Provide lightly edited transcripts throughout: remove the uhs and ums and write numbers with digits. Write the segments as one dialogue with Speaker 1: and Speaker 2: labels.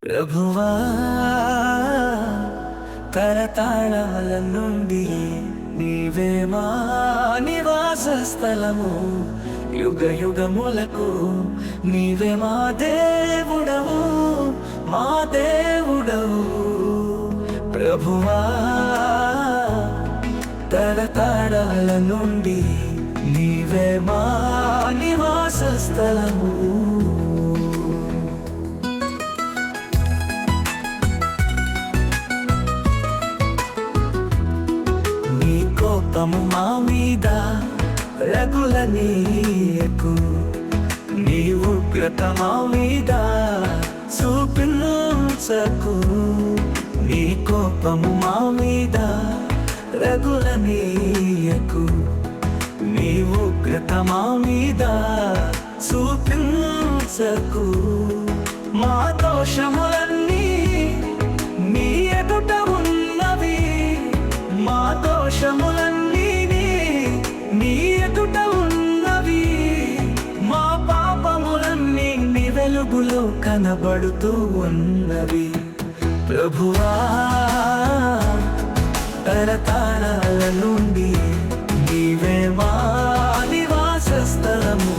Speaker 1: ప్రభువా తరతరాల నుండి నీవే మా నివాస స్థలము, యుగ యుగములకు నీవే మా దేవుడవు, మా దేవుడవు. ప్రభువా తరతరాల నుండి నీవే మా నివాస స్థలము. నీ కోపము మా మీద రగులనీయకు, నీ ఉగ్రత మా మీద చూపించకు. నీ కోపము మా మీద రగులనీయకు, నీ ఉగ్రత మా మీద చూపించకు. మా దోషములన్నీ నీ ఎదుట ఉన్నవి, మా దోషములన్నీ నీ ఎదుట ఉన్నవి. మా పాపములన్నీ నీ వెలుగులో కనబడుతూ ఉన్నవి. ప్రభువా తరతరాల నుండి నీవే మా నివాస స్థలము.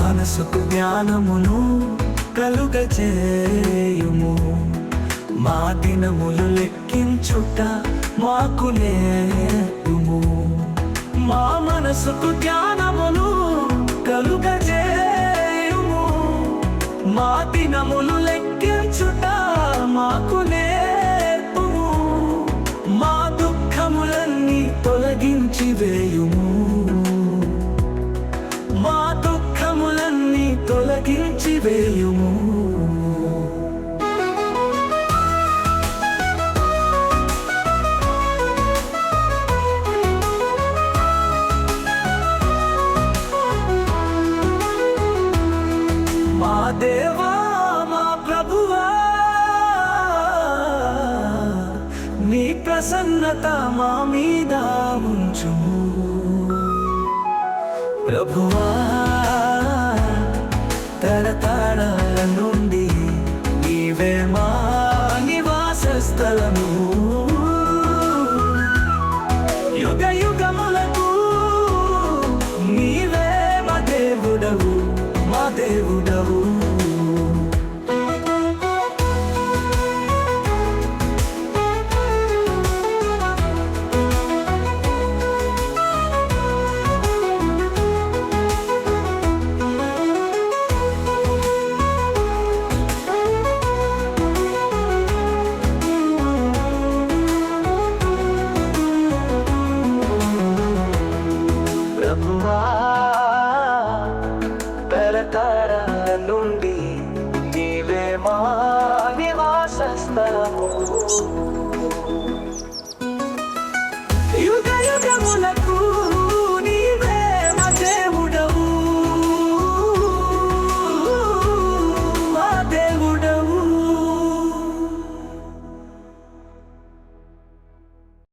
Speaker 1: మనసుకు జ్ఞానమును కలుగజేయుము, మా దినములు లెక్కించుట మాకు నేర్పుము. మా మనసుకు జ్ఞానమును కలుగజేయుము, మా దినములు లెక్కించుట మాకు నేర్పుము. మా దుఃఖములన్నీ తొలగించి వేయుము, మా దుఃఖములన్నీ తొలగించి వేయుము. మా దేవా మా ప్రభువా, నీ ప్రసన్నత మా మీద ఉంచుము. ప్రభువా తరతరాల నుండి